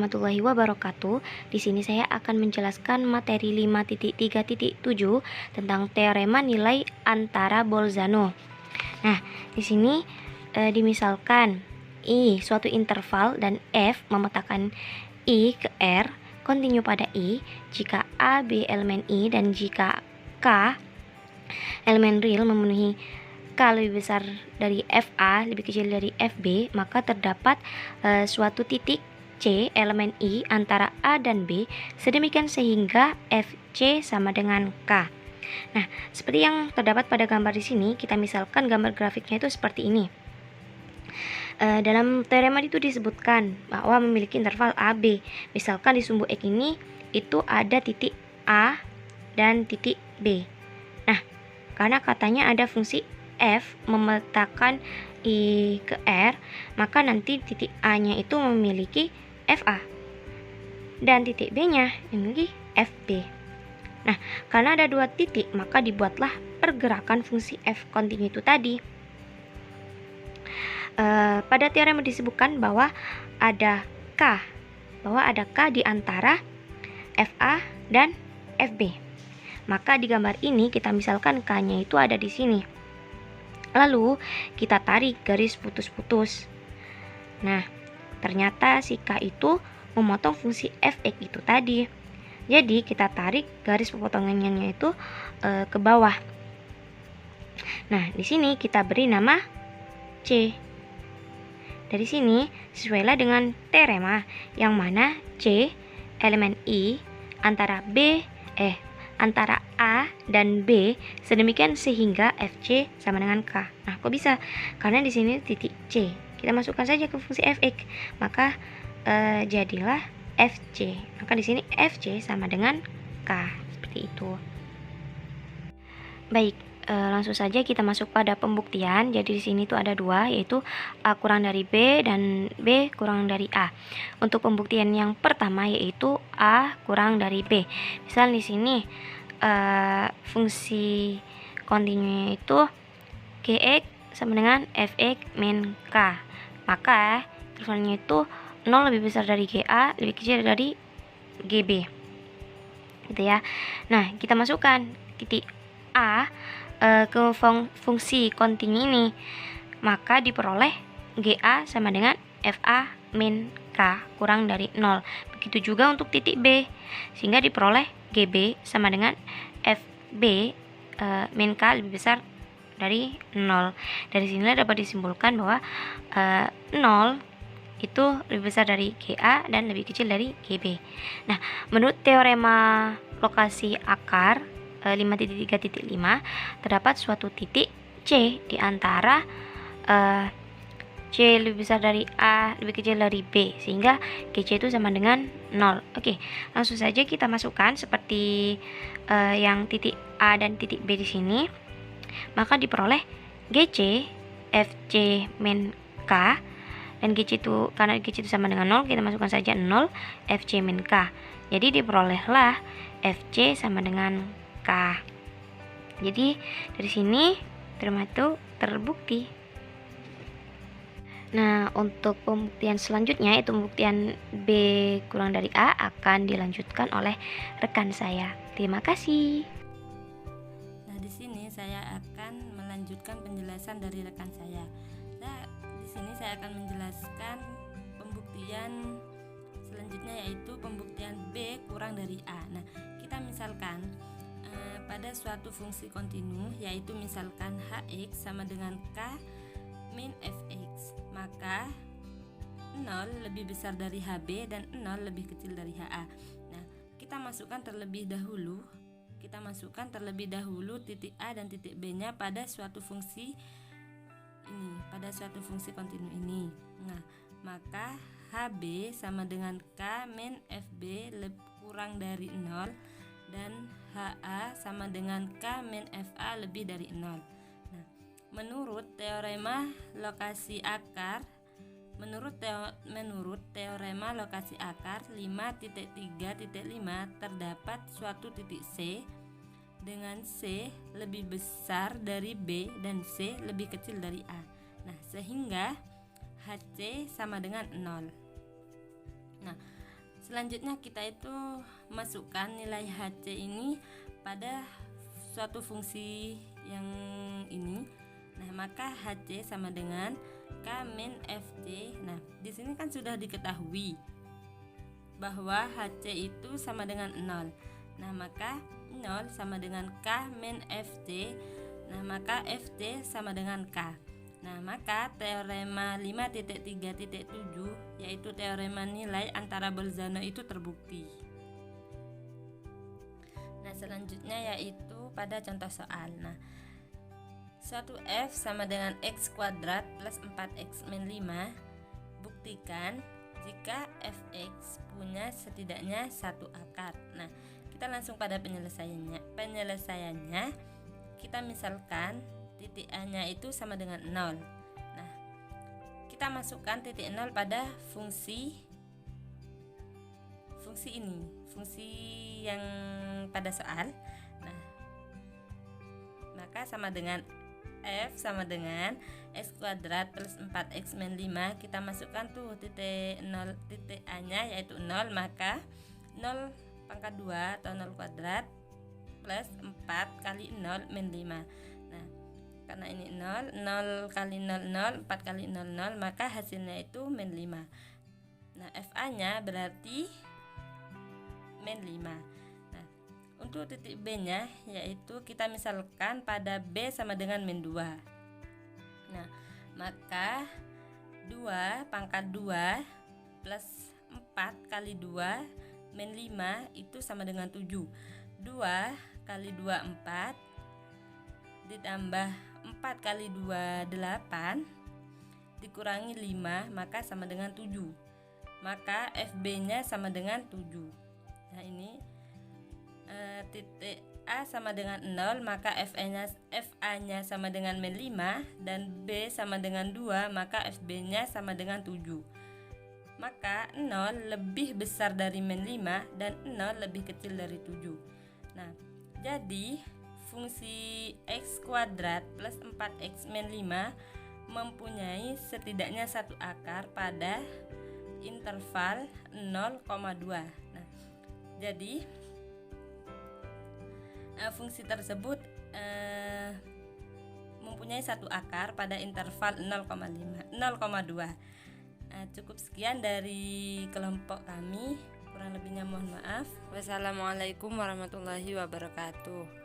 warahmatullahi wabarakatuh. Di sini saya akan menjelaskan materi 5.3.7 tentang teorema nilai antara Bolzano. Nah, di sini dimisalkan I suatu interval dan F memetakan I ke R kontinu pada I jika A, B elemen I dan jika K elemen real memenuhi K lebih besar dari FA lebih kecil dari FB, maka terdapat suatu titik C elemen I antara A dan B sedemikian sehingga FC sama dengan K. Nah, seperti yang terdapat pada gambar di sini, kita misalkan gambar grafiknya itu seperti ini. Dalam teorema itu disebutkan bahwa memiliki interval AB. Misalkan di sumbu X ini itu ada titik A dan titik B. Nah, karena katanya ada fungsi F memetakan I ke R, maka nanti titik A-nya itu memiliki FA dan titik B-nya memiliki FB. Nah, karena ada dua titik, maka dibuatlah pergerakan fungsi F kontinu itu tadi. Pada teorema disebutkan bahwa ada K di antara FA dan FB. Maka di gambar ini kita misalkan K-nya itu ada di sini. Lalu kita tarik garis putus-putus. Nah, ternyata si K itu memotong fungsi Fx itu tadi. Jadi kita tarik garis pemotongannya itu ke bawah. Nah, di sini kita beri nama C. Dari sini sesuailah dengan teorema yang mana C elemen I antara antara A dan B sedemikian sehingga FC sama dengan K. Nah, kok bisa? Karena di sini titik C. Kita masukkan saja ke fungsi Fx, maka jadilah FC. Maka di sini FC sama dengan K. Seperti itu. Baik, langsung saja kita masuk pada pembuktian. Jadi di sini tuh ada dua, yaitu A kurang dari B dan B kurang dari A. Untuk pembuktian yang pertama yaitu A kurang dari B. Misal di sini fungsi kontinunya itu Gx sama dengan Fx min K. Maka intervalnya itu 0 lebih besar dari Ga, lebih kecil dari Gb. Gitu ya. Nah, kita masukkan titik A ke fungsi kontinu ini, maka diperoleh Ga sama dengan Fa min K kurang dari 0. Begitu juga untuk titik B, sehingga diperoleh Gb sama dengan Fb min K lebih besar dari 0. Dari sinilah dapat disimpulkan bahwa 0 itu lebih besar dari Ga dan lebih kecil dari Gb. Nah, menurut teorema lokasi akar 5.3.5 terdapat suatu titik C di antara C lebih besar dari A lebih kecil dari B sehingga GC itu sama dengan 0. Oke, langsung saja kita masukkan seperti yang titik A dan titik B di sini. Maka diperoleh GC FC min K, dan GC itu karena GC itu sama dengan 0, kita masukkan saja 0 FC min K. Jadi diperolehlah FC sama dengan K. Jadi dari sini teorema itu terbukti. Nah, untuk pembuktian selanjutnya yaitu pembuktian B kurang dari A akan dilanjutkan oleh rekan saya. Terima kasih. Nah, di sini saya akan melanjutkan penjelasan dari rekan saya. Nah, di sini saya akan menjelaskan pembuktian selanjutnya yaitu pembuktian B kurang dari A. Nah, kita misalkan pada suatu fungsi kontinu yaitu misalkan Hx sama dengan K min Fx, maka 0 lebih besar dari Hb dan 0 lebih kecil dari Ha. Nah, kita masukkan terlebih dahulu titik A dan titik B-nya pada suatu fungsi ini, pada suatu fungsi kontinu ini. Nah, maka Hb sama dengan K min Fb kurang dari 0 dan Ha sama dengan K min Fa lebih dari 0. Nah, menurut teorema lokasi akar teorema lokasi akar 5.3.5 terdapat suatu titik C dengan C lebih besar dari B dan C lebih kecil dari A. Nah, sehingga HC sama dengan 0. Nah, Selanjutnya kita itu masukkan nilai HC ini pada suatu fungsi yang ini. Nah, maka HC sama dengan K min FC. Nah, di sini kan sudah diketahui bahwa HC itu sama dengan 0. Nah, maka 0 sama dengan K min FC. Nah, maka FC sama dengan K. Nah, maka teorema 5.3.7 yaitu teorema nilai antara Bolzano itu terbukti. Nah, selanjutnya yaitu pada contoh soal. Nah, suatu F sama dengan X kuadrat plus 4X min 5. Buktikan jika Fx punya setidaknya satu akar. Nah, kita langsung pada penyelesaiannya kita misalkan titik A-nya itu sama dengan 0. Nah, kita masukkan titik 0 pada fungsi ini, fungsi yang pada soal. Nah, maka sama dengan F sama dengan X kuadrat plus 4X min 5. Kita masukkan tuh titik 0, titik A-nya yaitu 0, maka 0 pangkat 2 atau 0 kuadrat plus 4 kali 0 min 5. Nah, karena ini 0, 0 kali 0, 0, 4 kali 0, 0, maka hasilnya itu min 5. Nah, FA-nya berarti min 5. Nah, untuk titik B-nya yaitu kita misalkan pada B sama dengan min 2. Nah, maka 2 pangkat 2 plus 4 kali 2 min 5 itu sama dengan 7. 2 kali 2 4 ditambah 4 kali 2 8 dikurangi 5 maka sama dengan 7. Maka FB-nya sama dengan 7. Nah, ini titik A sama dengan 0, maka FA-nya sama dengan min 5 dan B sama dengan 2, maka FB-nya sama dengan 7. Maka 0 lebih besar dari min 5 dan 0 lebih kecil dari 7. Nah, jadi fungsi X kuadrat plus 4X min 5 mempunyai setidaknya satu akar pada interval 0,2. Nah, jadi fungsi tersebut mempunyai satu akar pada interval 0,2. Cukup sekian dari kelompok kami, kurang lebihnya mohon maaf. Wassalamualaikum warahmatullahi wabarakatuh.